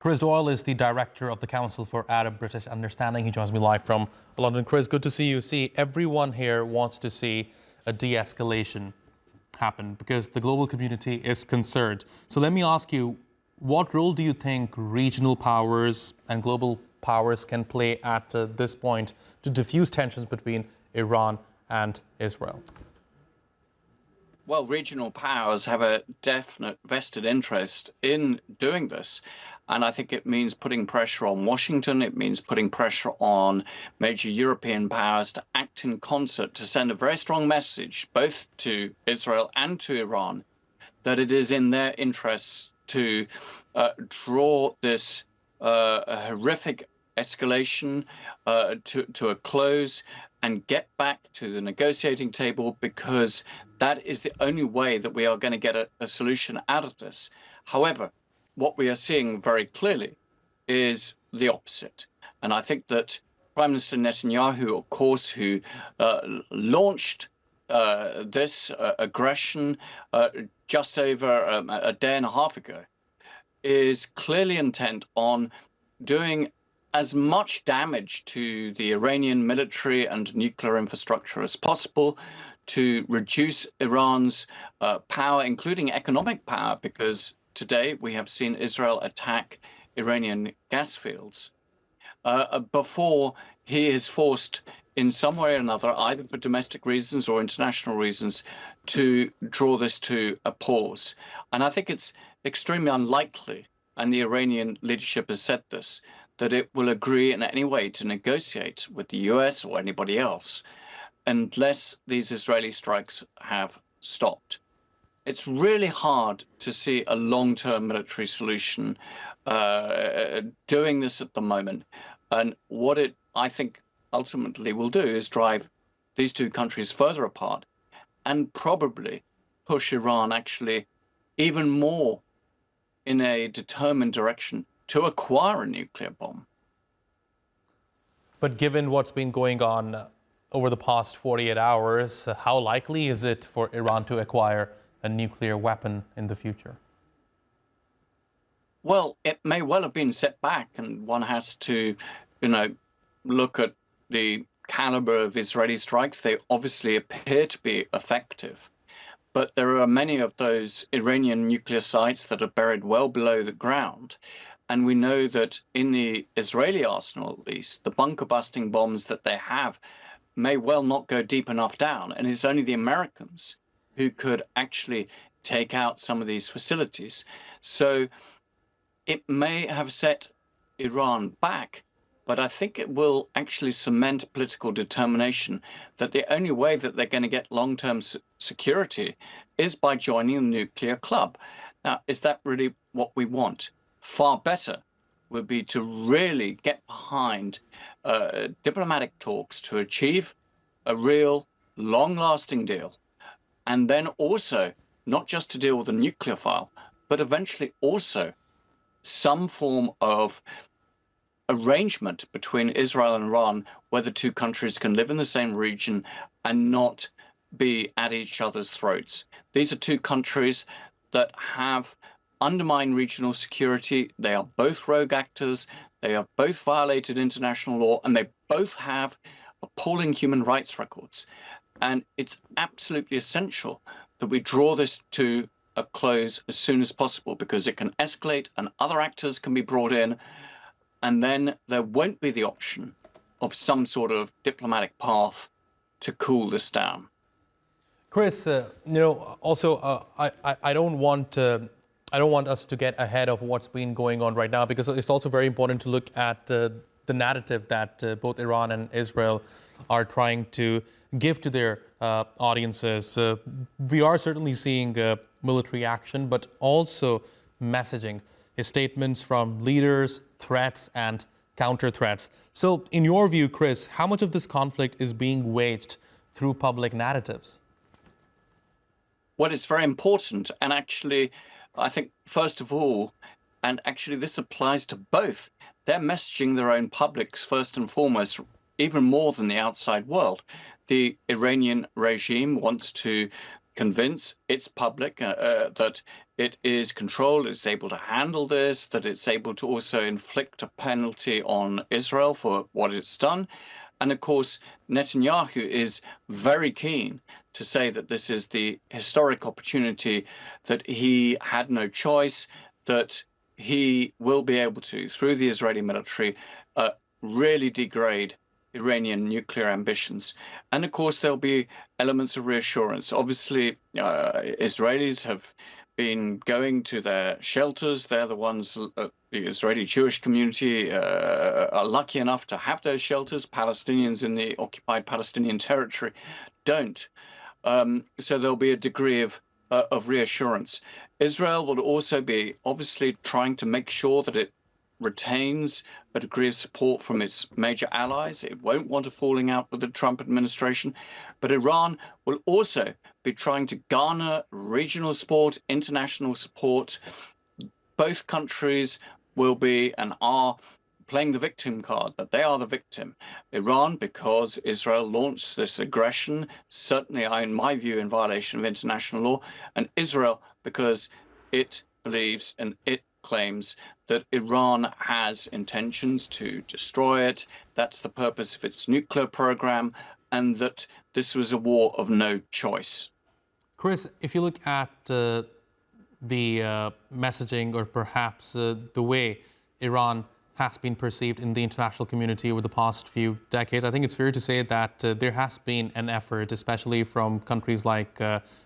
Chris Doyle is the director of the Council for Arab-British Understanding. He joins me live from London. Chris, good to see you. See, everyone here wants to see a de-escalation happen because the global community is concerned. So let me ask you, what role do you think regional powers and global powers can play at this point to diffuse tensions between Iran and Israel? Well, regional powers have a definite vested interest in doing this. And I think it means putting pressure on Washington. It means putting pressure on major European powers to act in concert to send a very strong message, both to Israel and to Iran, that it is in their interests to draw this horrific escalation to a close and get back to the negotiating table, because that is the only way that we are going to get a solution out of this. However, what we are seeing very clearly is the opposite. And I think that Prime Minister Netanyahu, of course, who launched this aggression just over a day and a half ago, is clearly intent on doing as much damage to the Iranian military and nuclear infrastructure as possible to reduce Iran's power, including economic power, because today we have seen Israel attack Iranian gas fields before he is forced in some way or another, either for domestic reasons or international reasons, to draw this to a pause. And I think it's extremely unlikely, and the Iranian leadership has said this, that it will agree in any way to negotiate with the US or anybody else unless these Israeli strikes have stopped. It's really hard to see a long-term military solution doing this at the moment. And what it, I think, ultimately will do is drive these two countries further apart and probably push Iran actually even more in a determined direction to acquire a nuclear bomb. But given what's been going on over the past 48 hours, how likely is it for Iran to acquire a nuclear weapon in the future? Well, it may well have been set back, and one has to, look at the caliber of Israeli strikes. They obviously appear to be effective. But there are many of those Iranian nuclear sites that are buried well below the ground. And we know that in the Israeli arsenal, at least, the bunker-busting bombs that they have may well not go deep enough down. And it's only the Americans who could actually take out some of these facilities. So it may have set Iran back, but I think it will actually cement political determination that the only way that they're going to get long-term security is by joining the nuclear club. Now, is that really what we want? Far better would be to really get behind diplomatic talks to achieve a real long-lasting deal. And then also, not just to deal with the nuclear file, but eventually also some form of arrangement between Israel and Iran where the two countries can live in the same region and not be at each other's throats. These are two countries that have undermined regional security. They are both rogue actors. They have both violated international law, and they both have appalling human rights records. And it's absolutely essential that we draw this to a close as soon as possible, because it can escalate and other actors can be brought in, and then there won't be the option of some sort of diplomatic path to cool this down. Chris, also I don't want us to get ahead of what's been going on right now, because it's also very important to look at the narrative that both Iran and Israel are trying to give to their audiences. We are certainly seeing military action, but also messaging, statements from leaders, threats and counter threats. So in your view, Chris, how much of this conflict is being waged through public narratives? Well, it's very important. And actually, I think, first of all, and actually this applies to both, they're messaging their own publics first and foremost, even more than the outside world. The Iranian regime wants to convinced, it's public, that it is controlled, it's able to handle this, that it's able to also inflict a penalty on Israel for what it's done. And of course, Netanyahu is very keen to say that this is the historic opportunity, that he had no choice, that he will be able to, through the Israeli military, really degrade Iranian nuclear ambitions. And of course, there'll be elements of reassurance. Obviously, Israelis have been going to their shelters. They're the ones, the Israeli Jewish community are lucky enough to have those shelters. Palestinians in the occupied Palestinian territory don't. So there'll be a degree of reassurance. Israel will also be obviously trying to make sure that it retains a degree of support from its major allies. It won't want a falling out with the Trump administration. But Iran will also be trying to garner regional support, international support. Both countries will be and are playing the victim card, that they are the victim. Iran, because Israel launched this aggression, certainly in my view, in violation of international law, and Israel, because it believes and it claims that Iran has intentions to destroy it. That's the purpose of its nuclear program, and that this was a war of no choice. Chris, if you look at the messaging, or perhaps the way Iran has been perceived in the international community over the past few decades, I think it's fair to say that there has been an effort, especially from countries like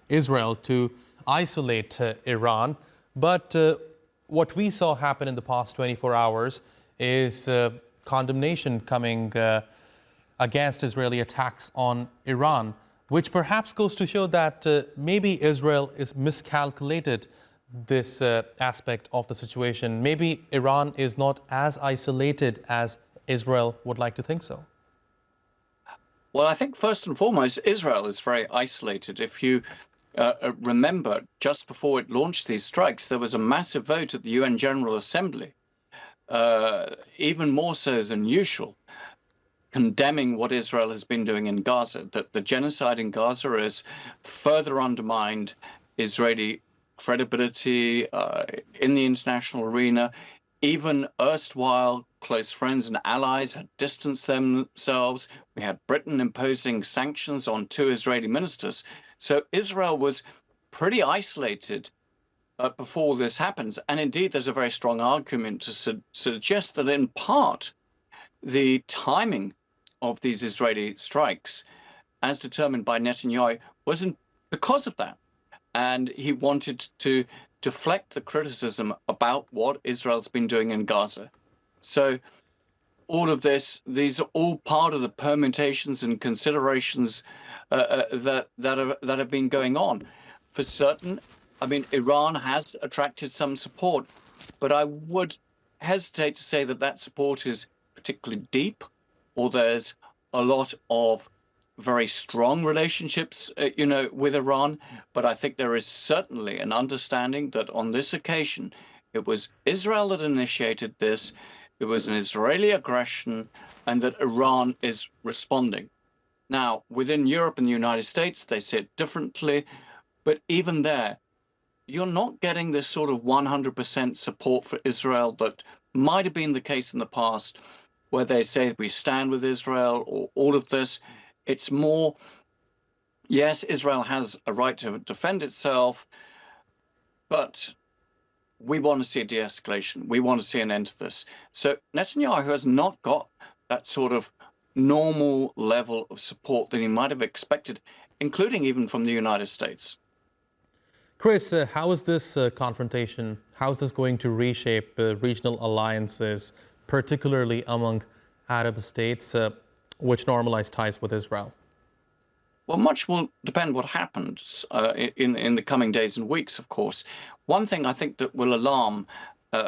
Israel, to isolate Iran. But what we saw happen in the past 24 hours is condemnation coming against Israeli attacks on Iran, which perhaps goes to show that maybe Israel is miscalculated this aspect of the situation. Maybe Iran is not as isolated as Israel would like to think so. Well, I think first and foremost, Israel is very isolated. If you remember, just before it launched these strikes, there was a massive vote at the UN General Assembly, even more so than usual, condemning what Israel has been doing in Gaza, that the genocide in Gaza has further undermined Israeli credibility in the international arena. Even erstwhile close friends and allies had distanced themselves. We had Britain imposing sanctions on 2 Israeli ministers. So Israel was pretty isolated before this happens. And indeed, there's a very strong argument to suggest that in part, the timing of these Israeli strikes, as determined by Netanyahu, wasn't because of that. And he wanted to deflect the criticism about what Israel's been doing in Gaza. So all of this, these are all part of the permutations and considerations that have been going on. For certain, I mean, Iran has attracted some support, but I would hesitate to say that that support is particularly deep, or there's a lot of very strong relationships, with Iran. But I think there is certainly an understanding that on this occasion, it was Israel that initiated this. It was an Israeli aggression, and that Iran is responding. Now, within Europe and the United States, they see it differently. But even there, you're not getting this sort of 100% support for Israel that might have been the case in the past, where they say we stand with Israel or all of this. It's more, yes, Israel has a right to defend itself, but we want to see a de-escalation. We want to see an end to this. So Netanyahu has not got that sort of normal level of support that he might have expected, including even from the United States. Chris, how is this confrontation, how is this going to reshape regional alliances, particularly among Arab states, which normalize ties with Israel? Well, much will depend what happens in the coming days and weeks, of course. One thing I think that will alarm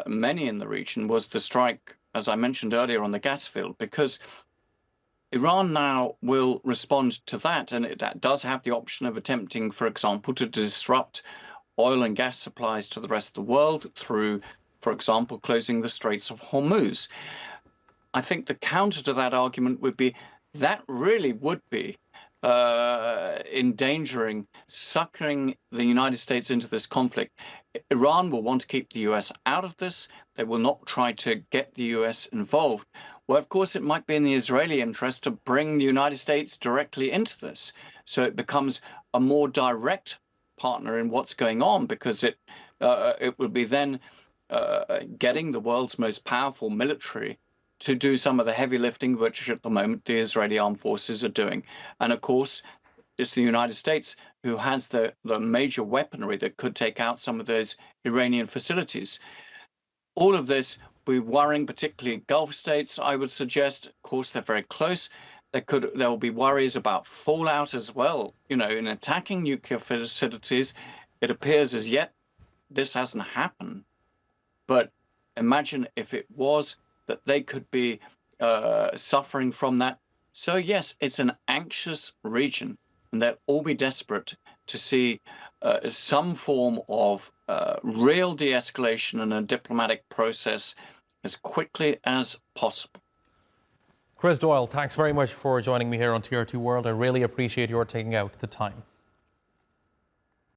many in the region was the strike, as I mentioned earlier, on the gas field, because Iran now will respond to that, and it does have the option of attempting, for example, to disrupt oil and gas supplies to the rest of the world through, for example, closing the Straits of Hormuz. I think the counter to that argument would be that really would be endangering, suckering the United States into this conflict. Iran will want to keep the US out of this. They will not try to get the US involved. Well, of course, it might be in the Israeli interest to bring the United States directly into this. So it becomes a more direct partner in what's going on, because it would be then getting the world's most powerful military to do some of the heavy lifting, which at the moment the Israeli armed forces are doing. And of course, it's the United States who has the major weaponry that could take out some of those Iranian facilities. All of this will be worrying, particularly Gulf states, I would suggest. Of course, they're very close. There will be worries about fallout as well. You know, in attacking nuclear facilities, it appears as yet this hasn't happened. But imagine if it was, that they could be suffering from that. So yes, it's an anxious region, and they'll all be desperate to see some form of real de-escalation and a diplomatic process as quickly as possible. Chris Doyle, thanks very much for joining me here on TR2 World. I really appreciate your taking out the time.